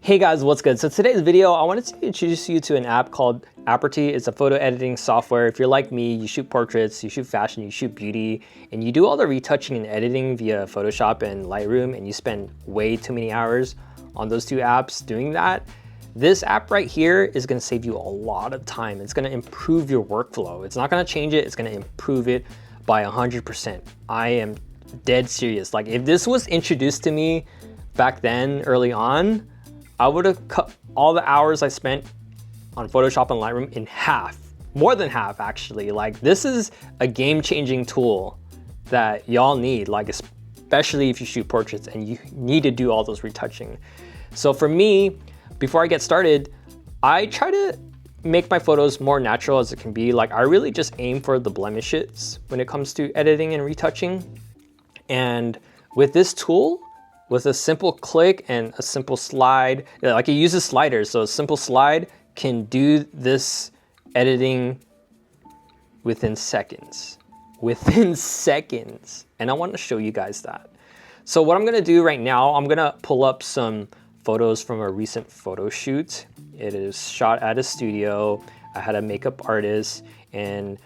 Hey guys, what's good? So today's video, I wanted to introduce you to an app called Aperty. It's a photo editing software. If you're like me, you shoot portraits, you shoot fashion, you shoot beauty, and you do all the retouching and editing via Photoshop and Lightroom, and you spend way too many hours on those two apps doing that. This app right here is gonna save you a lot of time. It's gonna improve your workflow. It's not gonna change it, it's gonna improve it by 100%. I am dead serious. Like if this was introduced to me back then, early on, I would have cut all the hours I spent on Photoshop and Lightroom in half, more than half actually. Like this is a game-changing tool that y'all need, like especially if you shoot portraits and you need to do all those retouching. So for me, before I get started, I try to make my photos more natural as it can be. Like I really just aim for the blemishes when it comes to editing and retouching. And with this tool, with a simple click and a simple slide, like it uses sliders, so a simple slide can do this editing within seconds. Within seconds. And I want to show you guys that. So what I'm gonna do right now, I'm gonna pull up some photos from a recent photo shoot. It is shot at a studio. I had a makeup artist, and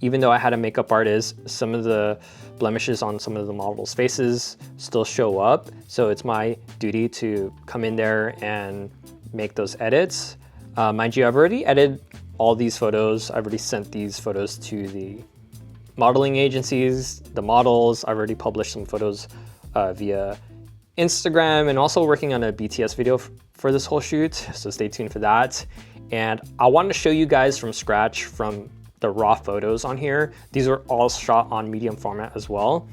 even though I had a makeup artist, some of the blemishes on some of the models' faces still show up. So it's my duty to come in there and make those edits. Mind you, I've already edited all these photos. I've already sent these photos to the modeling agencies, the models. I've already published some photos via Instagram, and also working on a BTS video for this whole shoot. So stay tuned for that. And I wanted to show you guys from scratch from the raw photos on here. These are all shot on medium format as well.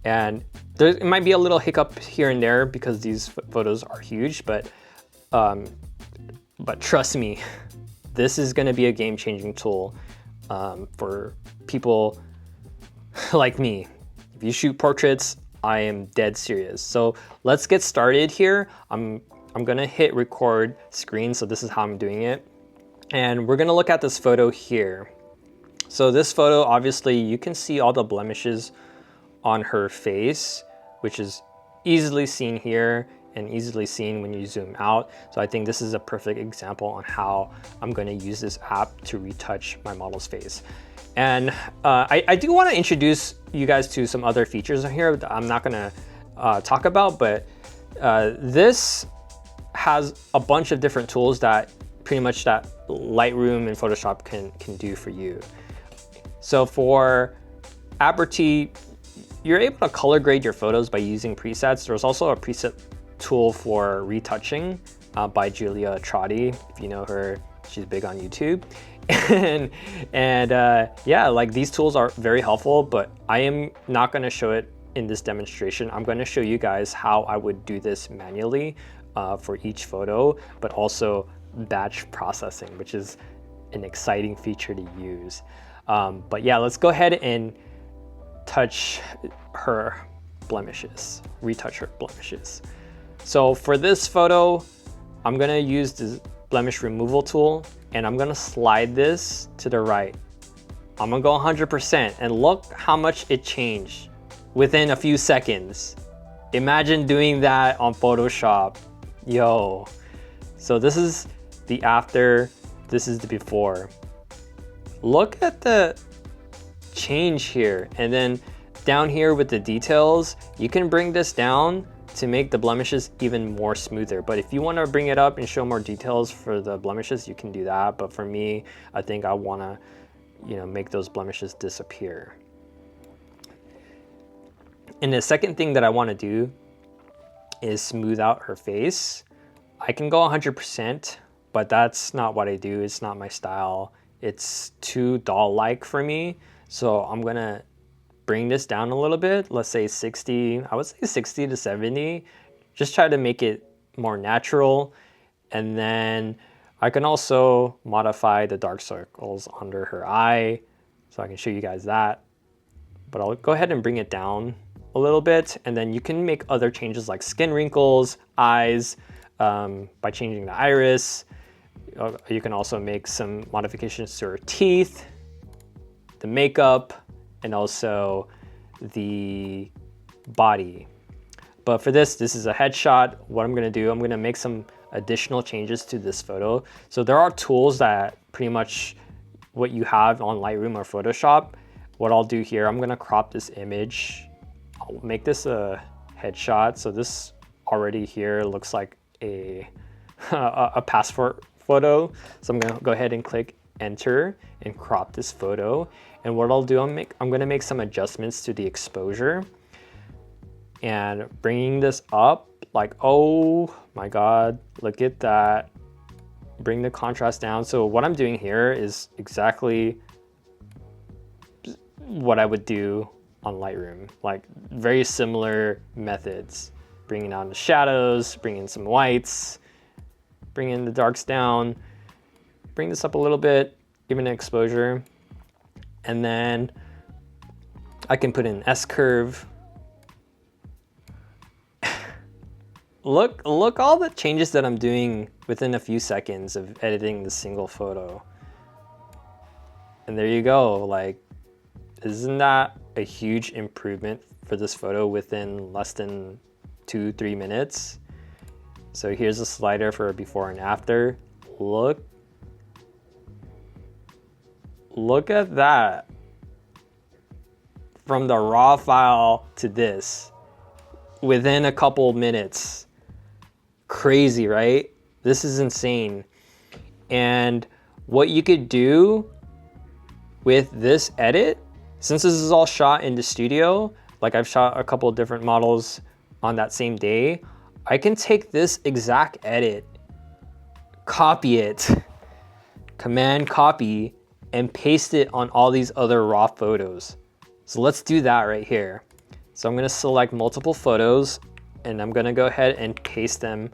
And it might be a little hiccup here and there because these photos are huge, but trust me, this is gonna be a game-changing tool for people like me. If you shoot portraits, I am dead serious. So let's get started here. I'm gonna hit record screen, so this is how I'm doing it. And we're gonna look at this photo here. So this photo, obviously you can see all the blemishes on her face, which is easily seen here and easily seen when you zoom out. So I think this is a perfect example on how I'm going to use this app to retouch my model's face. And I do want to introduce you guys to some other features on here that I'm not going to talk about, but this has a bunch of different tools that pretty much that Lightroom and Photoshop can do for you. So for Aperty, you're able to color grade your photos by using presets. There's also a preset tool for retouching by Julia Trotti. If you know her, she's big on YouTube. Yeah, like these tools are very helpful, but I am not gonna show it in this demonstration. I'm gonna show you guys how I would do this manually for each photo, but also batch processing, which is an exciting feature to use. But yeah, let's go ahead and touch her blemishes, retouch her blemishes. So for this photo, I'm gonna use the blemish removal tool and I'm gonna slide this to the right. I'm gonna go 100% and look how much it changed within a few seconds. Imagine doing that on Photoshop, yo. So this is the after, this is the before. Look at the change here. And then down here with the details, you can bring this down to make the blemishes even more smoother. But if you want to bring it up and show more details for the blemishes, you can do that. But for me, I think I want to, make those blemishes disappear. And the second thing that I want to do is smooth out her face. I can go 100%, but that's not what I do. It's not my style. It's too doll-like for me. So I'm gonna bring this down a little bit. Let's say 60, I would say 60 to 70. Just try to make it more natural. And then I can also modify the dark circles under her eye. So I can show you guys that. But I'll go ahead and bring it down a little bit. And then you can make other changes like skin wrinkles, eyes, by changing the iris. You can also make some modifications to her teeth, the makeup, and also the body. But for this is a headshot. What I'm gonna do, I'm gonna make some additional changes to this photo. So there are tools that pretty much what you have on Lightroom or Photoshop. What I'll do here, I'm gonna crop this image. I'll make this a headshot. So this already here looks like a passport photo. So I'm gonna go ahead and click enter and crop this photo. And what I'll do, I'm gonna make some adjustments to the exposure and bringing this up, like, oh my God, look at that. Bring the contrast down. So what I'm doing here is exactly what I would do on Lightroom, like very similar methods. Bringing down the shadows, bring in some whites, bring in the darks down, bring this up a little bit, give it an exposure. And then I can put in an S-curve. Look all the changes that I'm doing within a few seconds of editing the single photo. And there you go. Like, isn't that a huge improvement for this photo within less than 2-3 minutes? So here's a slider for before and after. Look at that. From the raw file to this within a couple minutes. Crazy, right? This is insane. And what you could do with this edit, since this is all shot in the studio, like I've shot a couple of different models on that same day, I can take this exact edit, copy it, command copy, and paste it on all these other raw photos. So let's do that right here. So I'm gonna select multiple photos and I'm gonna go ahead and paste them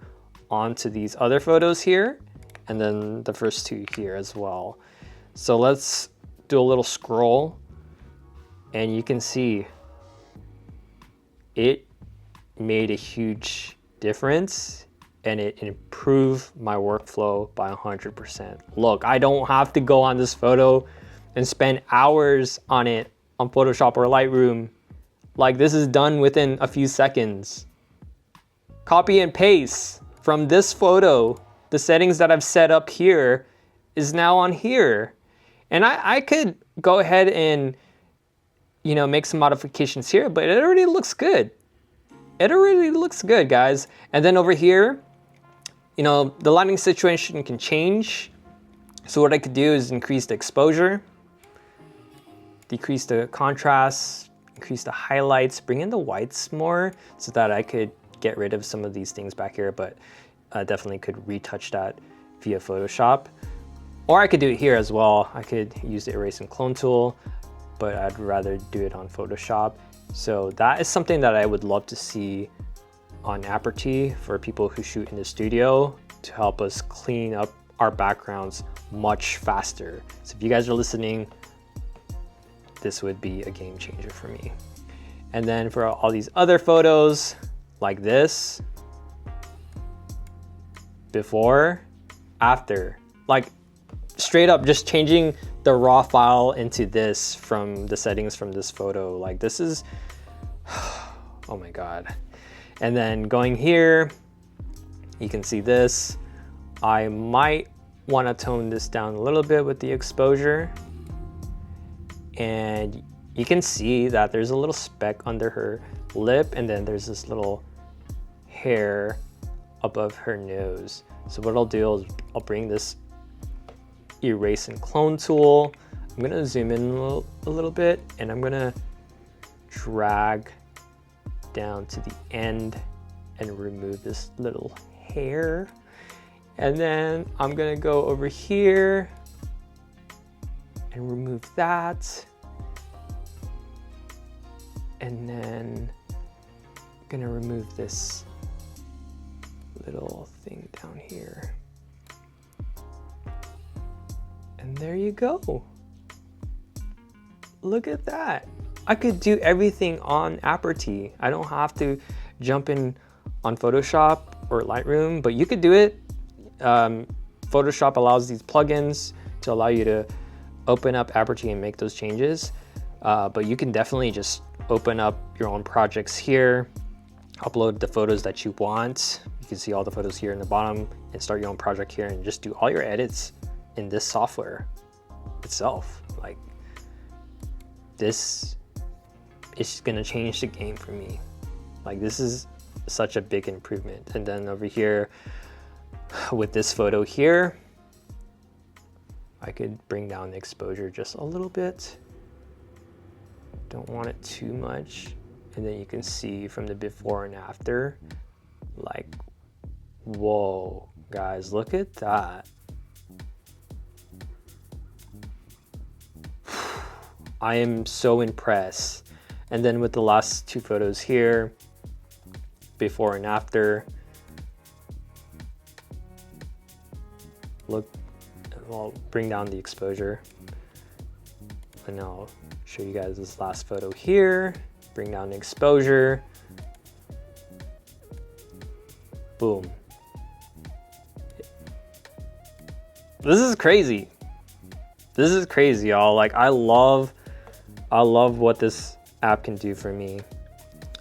onto these other photos here, and then the first two here as well. So let's do a little scroll, and you can see it made a huge difference and it improved my workflow by 100%. Look, I don't have to go on this photo and spend hours on it on Photoshop or Lightroom. Like, this is done within a few seconds. Copy and paste from this photo. The settings that I've set up here is now on here. And I could go ahead and, you know, make some modifications here, but it already looks good. It already looks good, guys. And then over here, you know, the lighting situation can change. So what I could do is increase the exposure, decrease the contrast, increase the highlights, bring in the whites more so that I could get rid of some of these things back here, but definitely could retouch that via Photoshop. Or I could do it here as well. I could use the erase and clone tool, but I'd rather do it on Photoshop. So that is something that I would love to see on Aperty for people who shoot in the studio to help us clean up our backgrounds much faster. So if you guys are listening, this would be a game changer for me. And then for all these other photos like this, before, after, like straight up just changing the raw file into this from the settings from this photo. Like, this is, oh my God. And then going here, you can see this. I might want to tone this down a little bit with the exposure. And you can see that there's a little speck under her lip, and then there's this little hair above her nose. So what I'll do is I'll bring this erase and clone tool. I'm gonna zoom in a little bit, and I'm gonna drag down to the end and remove this little hair. And then I'm gonna go over here and remove that. And then I'm gonna remove this little thing down here. And there you go. Look at that. I could do everything on Aperty. I don't have to jump in on Photoshop or Lightroom, but you could do it. Photoshop allows these plugins to allow you to open up Aperty and make those changes. But you can definitely just open up your own projects here, upload the photos that you want. You can see all the photos here in the bottom. and start your own project here and just do all your edits in this software itself. Like, this is gonna change the game for me. Like, this is such a big improvement. And then over here with this photo here, I could bring down the exposure just a little bit. Don't want it too much. And then you can see from the before and after, like, whoa, guys, look at that. I am so impressed. And then with the last two photos here, before and after, look, I'll bring down the exposure, and I'll show you guys this last photo here. Bring down the exposure. Boom. This is crazy. This is crazy, y'all. Like, I love what this app can do for me,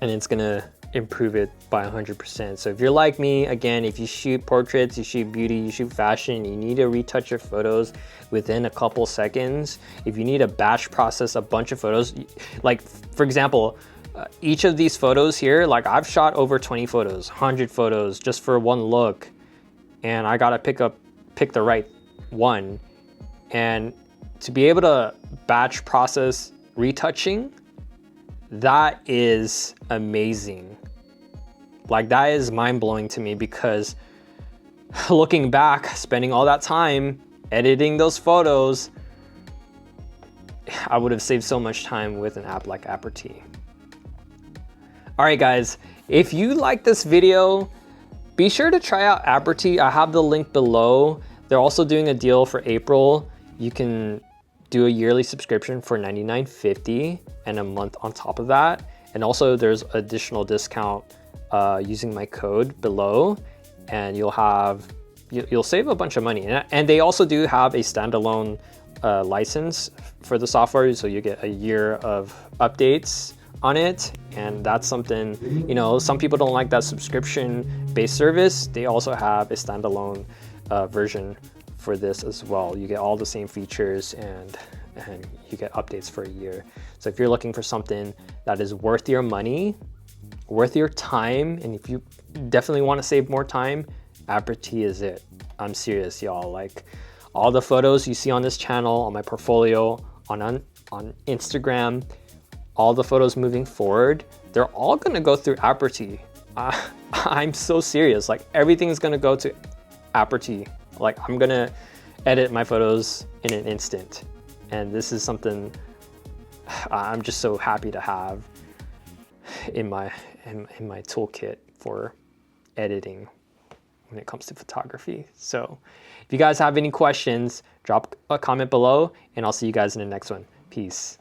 and it's gonna improve it by 100%. So if you're like me, again, if you shoot portraits, you shoot beauty, you shoot fashion, you need to retouch your photos within a couple seconds. If you need to batch process a bunch of photos, like for example, each of these photos here, like I've shot over 20 photos, 100 photos just for one look, and I gotta pick the right one. And to be able to batch process retouching, that is amazing. Like, that is mind-blowing to me, because looking back, spending all that time editing those photos, I would have saved so much time with an app like Aperty. All right, guys, if you like this video, be sure to try out Aperty. I have the link below. They're also doing a deal for April. You can do a yearly subscription for $99.50 and a month on top of that. And also there's additional discount using my code below, and you'll save a bunch of money. And they also do have a standalone license for the software, so you get a year of updates on it. And that's something, you know, some people don't like that subscription-based service. They also have a standalone version for this as well. You get all the same features, and you get updates for a year. So if you're looking for something that is worth your money, worth your time, and if you definitely want to save more time, Aperty is it. I'm serious, y'all. Like, all the photos you see on this channel, on my portfolio, on Instagram, all the photos moving forward, they're all gonna go through Aperty. I'm so serious. Like, everything's gonna go to Aperty. Like, I'm gonna edit my photos in an instant. And this is something I'm just so happy to have in my toolkit for editing when it comes to photography. So if you guys have any questions, drop a comment below, and I'll see you guys in the next one. Peace.